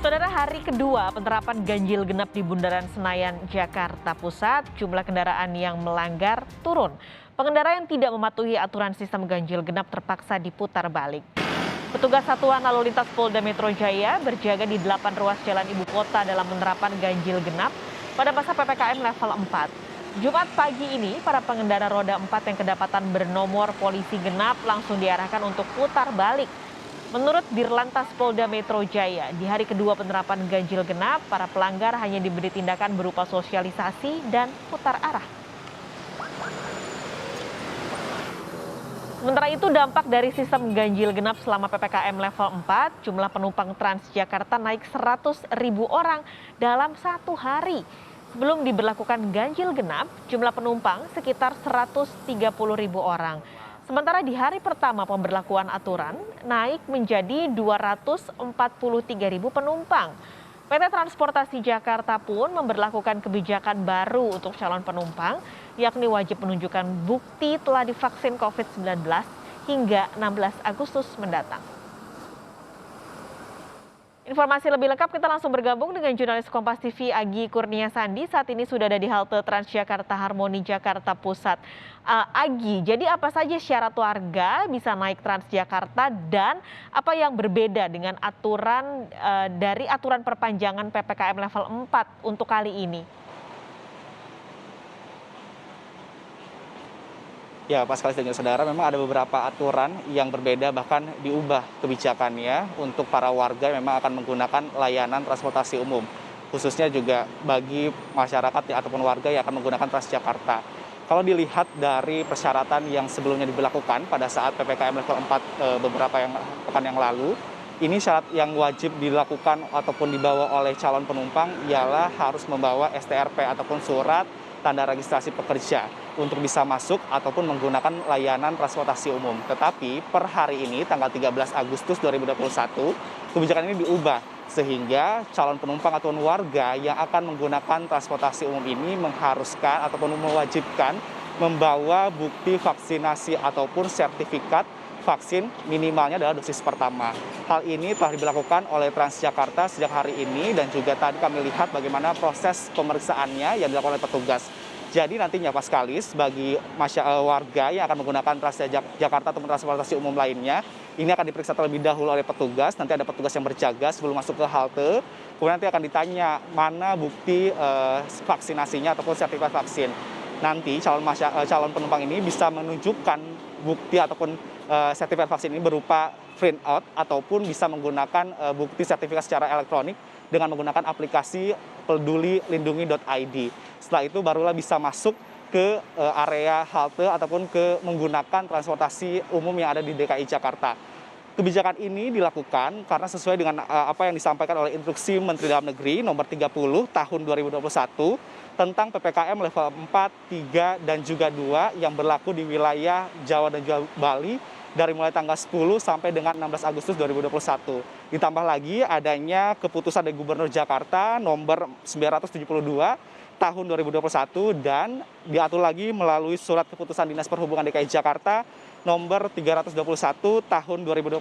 Saudara, hari kedua penerapan ganjil genap di Bundaran Senayan, Jakarta Pusat, jumlah kendaraan yang melanggar turun. Pengendara yang tidak mematuhi aturan sistem ganjil genap terpaksa diputar balik. Petugas Satuan Lalu Lintas Polda Metro Jaya berjaga di 8 ruas jalan ibu kota dalam penerapan ganjil genap pada masa PPKM level 4. Jumat pagi ini, para pengendara roda 4 yang kedapatan bernomor polisi genap langsung diarahkan untuk putar balik. Menurut Dirlantas Polda Metro Jaya, di hari kedua penerapan ganjil genap, para pelanggar hanya diberi tindakan berupa sosialisasi dan putar arah. Sementara itu, dampak dari sistem ganjil genap selama PPKM level 4, jumlah penumpang Transjakarta naik 100.000 orang dalam satu hari. Sebelum diberlakukan ganjil genap, jumlah penumpang sekitar 130.000 orang. Sementara di hari pertama pemberlakuan aturan naik menjadi 243.000 penumpang. PT Transportasi Jakarta pun memberlakukan kebijakan baru untuk calon penumpang, yakni wajib menunjukkan bukti telah divaksin COVID-19 hingga 16 Agustus mendatang. Informasi lebih lengkap kita langsung bergabung dengan jurnalis Kompas TV Agi Kurnia Sandi. Saat ini sudah ada di halte Transjakarta Harmoni Jakarta Pusat. Agi, jadi apa saja syarat warga bisa naik Transjakarta dan apa yang berbeda dengan aturan dari aturan perpanjangan PPKM level 4 untuk kali ini? Ya, Pak sekali dan juga saudara, memang ada beberapa aturan yang berbeda bahkan diubah kebijakannya untuk para warga yang memang akan menggunakan layanan transportasi umum. Khususnya juga bagi masyarakat ataupun warga yang akan menggunakan Transjakarta. Kalau dilihat dari persyaratan yang sebelumnya diberlakukan pada saat PPKM level 4 beberapa pekan yang lalu, ini syarat yang wajib dilakukan ataupun dibawa oleh calon penumpang ialah harus membawa STRP ataupun surat tanda registrasi pekerja untuk bisa masuk ataupun menggunakan layanan transportasi umum. Tetapi per hari ini tanggal 13 Agustus 2021, kebijakan ini diubah sehingga calon penumpang atau warga yang akan menggunakan transportasi umum ini mengharuskan ataupun mewajibkan membawa bukti vaksinasi ataupun sertifikat vaksin minimalnya adalah dosis pertama. Hal ini telah dilakukan oleh Transjakarta sejak hari ini dan juga tadi kami lihat bagaimana proses pemeriksaannya yang dilakukan oleh petugas. Jadi nantinya Pak Skalis, bagi warga yang akan menggunakan Transjakarta atau transportasi umum lainnya, ini akan diperiksa terlebih dahulu oleh petugas. Nanti ada petugas yang berjaga sebelum masuk ke halte. Kemudian nanti akan ditanya mana bukti vaksinasinya ataupun sertifikat vaksin. Nanti calon penumpang ini bisa menunjukkan bukti ataupun sertifikat vaksin ini berupa print out ataupun bisa menggunakan bukti sertifikat secara elektronik dengan menggunakan aplikasi pedulilindungi.id. Setelah itu barulah bisa masuk ke area halte ataupun menggunakan transportasi umum yang ada di DKI Jakarta. Kebijakan ini dilakukan karena sesuai dengan apa yang disampaikan oleh Instruksi Menteri Dalam Negeri nomor 30 tahun 2021 tentang PPKM level 4, 3, dan juga 2 yang berlaku di wilayah Jawa dan juga Bali dari mulai tanggal 10 sampai dengan 16 Agustus 2021. Ditambah lagi adanya keputusan dari Gubernur Jakarta nomor 972 tahun 2021 dan diatur lagi melalui surat keputusan Dinas Perhubungan DKI Jakarta nomor 321 tahun 2021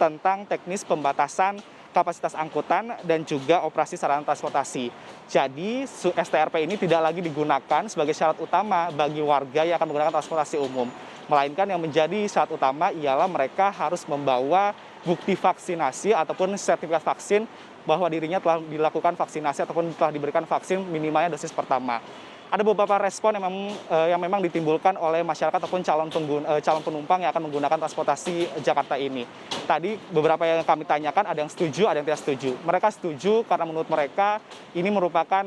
tentang teknis pembatasan kapasitas angkutan dan juga operasi sarana transportasi. Jadi STRP ini tidak lagi digunakan sebagai syarat utama bagi warga yang akan menggunakan transportasi umum. Melainkan yang menjadi syarat utama ialah mereka harus membawa bukti vaksinasi ataupun sertifikat vaksin bahwa dirinya telah dilakukan vaksinasi ataupun telah diberikan vaksin minimalnya dosis pertama. Ada beberapa respon yang memang ditimbulkan oleh masyarakat ataupun calon penumpang yang akan menggunakan transportasi Jakarta ini. Tadi beberapa yang kami tanyakan ada yang setuju, ada yang tidak setuju. Mereka setuju karena menurut mereka ini merupakan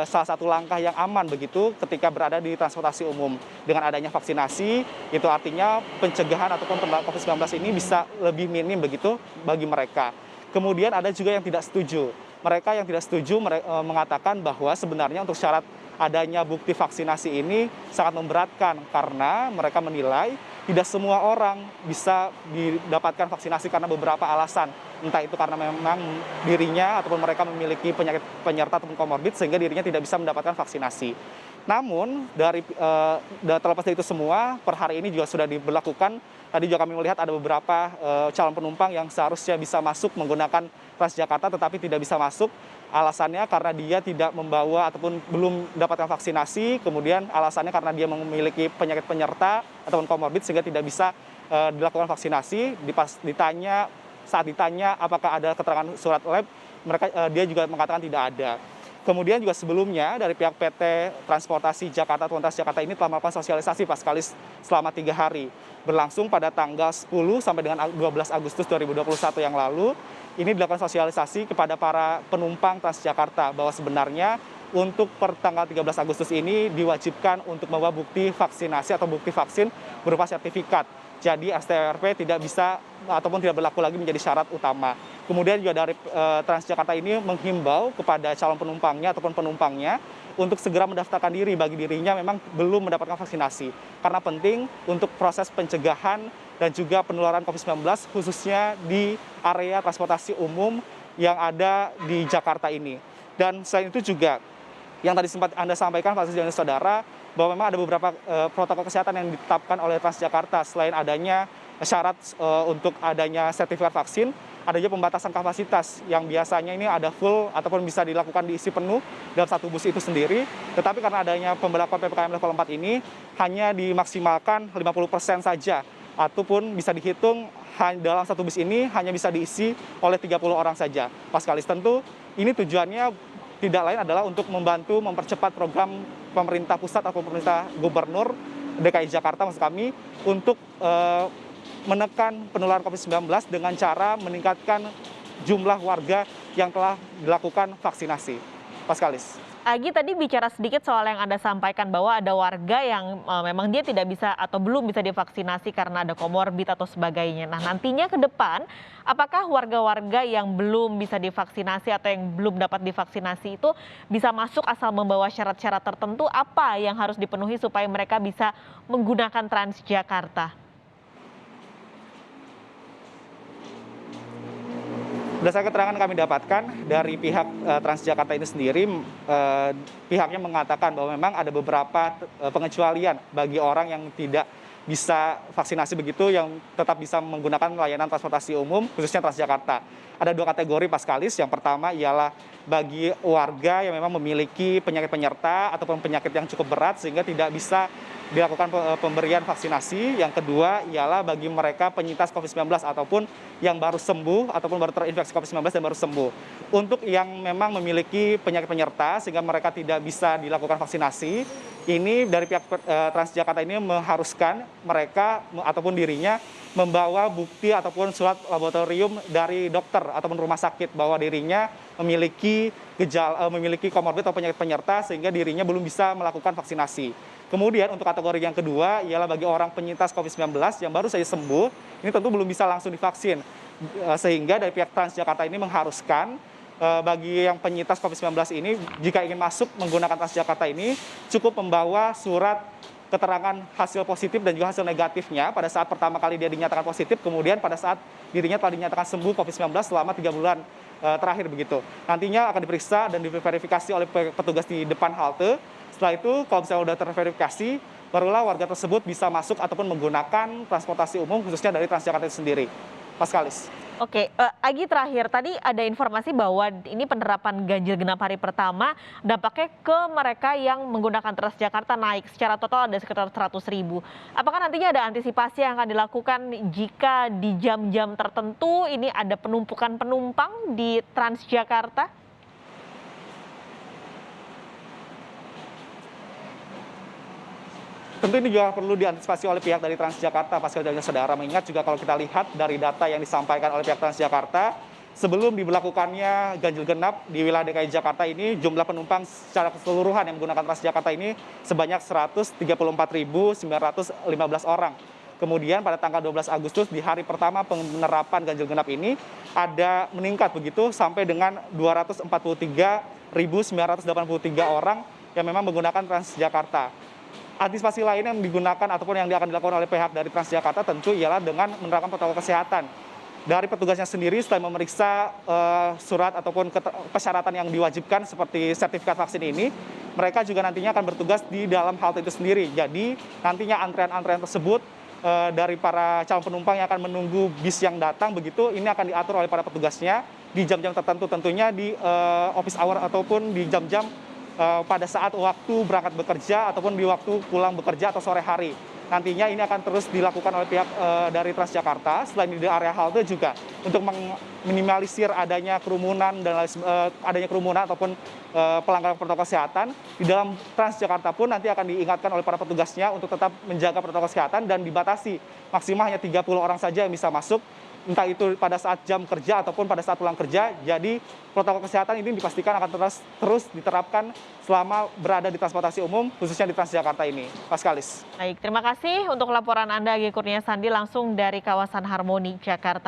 salah satu langkah yang aman begitu ketika berada di transportasi umum. Dengan adanya vaksinasi, itu artinya pencegahan ataupun penularan COVID-19 ini bisa lebih minim begitu bagi mereka. Kemudian ada juga yang tidak setuju. Mereka yang tidak setuju mengatakan bahwa sebenarnya untuk syarat adanya bukti vaksinasi ini sangat memberatkan karena mereka menilai tidak semua orang bisa didapatkan vaksinasi karena beberapa alasan. Entah itu karena memang dirinya ataupun mereka memiliki penyakit penyerta ataupun komorbid sehingga dirinya tidak bisa mendapatkan vaksinasi. Namun terlepas dari itu semua, per hari ini juga sudah diberlakukan tadi juga kami melihat ada beberapa calon penumpang yang seharusnya bisa masuk menggunakan Transjakarta tetapi tidak bisa masuk. Alasannya karena dia tidak membawa ataupun belum mendapatkan vaksinasi, kemudian alasannya karena dia memiliki penyakit penyerta ataupun komorbid sehingga tidak bisa dilakukan vaksinasi. Saat ditanya apakah ada keterangan surat lab, dia juga mengatakan tidak ada. Kemudian juga sebelumnya dari pihak PT Transportasi Jakarta atau Transjakarta ini telah melakukan sosialisasi Paskalis selama 3 hari. Berlangsung pada tanggal 10 sampai dengan 12 Agustus 2021 yang lalu. Ini dilakukan sosialisasi kepada para penumpang Transjakarta bahwa sebenarnya untuk per tanggal 13 Agustus ini diwajibkan untuk membawa bukti vaksinasi atau bukti vaksin berupa sertifikat. Jadi STRP tidak bisa ataupun tidak berlaku lagi menjadi syarat utama. Kemudian juga dari Transjakarta ini menghimbau kepada calon penumpangnya ataupun penumpangnya untuk segera mendaftarkan diri bagi dirinya memang belum mendapatkan vaksinasi. Karena penting untuk proses pencegahan dan juga penularan COVID-19 khususnya di area transportasi umum yang ada di Jakarta ini. Dan selain itu juga yang tadi sempat Anda sampaikan Pak dan Saudara, bahwa memang ada beberapa protokol kesehatan yang ditetapkan oleh Transjakarta. Selain adanya syarat untuk adanya sertifikat vaksin, ada juga pembatasan kapasitas yang biasanya ini ada full ataupun bisa dilakukan diisi penuh dalam satu bus itu sendiri. Tetapi karena adanya pemberlakuan PPKM level 4 ini hanya dimaksimalkan 50% saja. Ataupun bisa dihitung dalam satu bus ini hanya bisa diisi oleh 30 orang saja. Paskalis tentu ini tujuannya tidak lain adalah untuk membantu mempercepat program pemerintah pusat atau pemerintah gubernur DKI Jakarta maksud kami untuk menekan penularan COVID-19 dengan cara meningkatkan jumlah warga yang telah dilakukan vaksinasi. Paskalis. Agi tadi bicara sedikit soal yang Anda sampaikan bahwa ada warga yang memang dia tidak bisa atau belum bisa divaksinasi karena ada komorbid atau sebagainya. Nah, nantinya ke depan, apakah warga-warga yang belum bisa divaksinasi atau yang belum dapat divaksinasi itu bisa masuk asal membawa syarat-syarat tertentu? Apa yang harus dipenuhi supaya mereka bisa menggunakan Transjakarta? Berdasarkan keterangan kami dapatkan dari pihak Transjakarta ini sendiri, pihaknya mengatakan bahwa memang ada beberapa pengecualian bagi orang yang tidak bisa vaksinasi begitu, yang tetap bisa menggunakan layanan transportasi umum, khususnya Transjakarta. Ada 2 kategori Paskalis. Yang pertama ialah bagi warga yang memang memiliki penyakit penyerta ataupun penyakit yang cukup berat sehingga tidak bisa dilakukan pemberian vaksinasi. Yang kedua ialah bagi mereka penyintas COVID-19 ataupun yang baru sembuh ataupun baru terinfeksi COVID-19 dan baru sembuh. Untuk yang memang memiliki penyakit penyerta sehingga mereka tidak bisa dilakukan vaksinasi, ini dari pihak Transjakarta ini mengharuskan mereka ataupun dirinya membawa bukti ataupun surat laboratorium dari dokter ataupun rumah sakit bahwa dirinya memiliki memiliki komorbid atau penyakit penyerta sehingga dirinya belum bisa melakukan vaksinasi. Kemudian untuk kategori yang kedua ialah bagi orang penyintas COVID-19 yang baru saja sembuh, ini tentu belum bisa langsung divaksin. Sehingga dari pihak Transjakarta ini mengharuskan bagi yang penyintas COVID-19 ini jika ingin masuk menggunakan Transjakarta ini cukup membawa surat keterangan hasil positif dan juga hasil negatifnya pada saat pertama kali dia dinyatakan positif, kemudian pada saat dirinya telah dinyatakan sembuh COVID-19 selama 3 bulan terakhir begitu. Nantinya akan diperiksa dan diverifikasi oleh petugas di depan halte. Setelah itu kalau misalnya sudah terverifikasi, barulah warga tersebut bisa masuk ataupun menggunakan transportasi umum khususnya dari Transjakarta itu sendiri. Paskalis. Oke, Agi terakhir tadi ada informasi bahwa ini penerapan ganjil genap hari pertama dampaknya ke mereka yang menggunakan Transjakarta naik secara total ada sekitar 100.000. Apakah nantinya ada antisipasi yang akan dilakukan jika di jam-jam tertentu ini ada penumpukan penumpang di Transjakarta? Tentu ini juga perlu diantisipasi oleh pihak dari Transjakarta, Paskal dan Saudara. Mengingat juga kalau kita lihat dari data yang disampaikan oleh pihak Transjakarta, sebelum diberlakukannya ganjil genap di wilayah DKI Jakarta ini, jumlah penumpang secara keseluruhan yang menggunakan Transjakarta ini sebanyak 134.915 orang. Kemudian pada tanggal 12 Agustus di hari pertama penerapan ganjil genap ini ada meningkat begitu sampai dengan 243.983 orang yang memang menggunakan Transjakarta. Antisipasi lain yang digunakan ataupun yang akan dilakukan oleh pihak dari Transjakarta tentu ialah dengan menerapkan protokol kesehatan. Dari petugasnya sendiri selain memeriksa surat ataupun persyaratan yang diwajibkan seperti sertifikat vaksin ini, mereka juga nantinya akan bertugas di dalam halte itu sendiri. Jadi nantinya antrean-antrean tersebut dari para calon penumpang yang akan menunggu bis yang datang begitu, ini akan diatur oleh para petugasnya di jam-jam tertentu, tentunya di office hour ataupun di jam-jam pada saat waktu berangkat bekerja ataupun di waktu pulang bekerja atau sore hari. Nantinya ini akan terus dilakukan oleh pihak dari Transjakarta. Selain di area halte juga untuk meminimalisir adanya kerumunan ataupun pelanggaran protokol kesehatan. Di dalam Transjakarta pun nanti akan diingatkan oleh para petugasnya untuk tetap menjaga protokol kesehatan dan dibatasi maksimal hanya 30 orang saja yang bisa masuk, entah itu pada saat jam kerja ataupun pada saat pulang kerja. Jadi protokol kesehatan ini dipastikan akan terus diterapkan selama berada di transportasi umum, khususnya di Transjakarta ini. Mas Kalis. Baik, terima kasih untuk laporan Anda, Egy Kurnia Sandi, langsung dari kawasan Harmoni, Jakarta.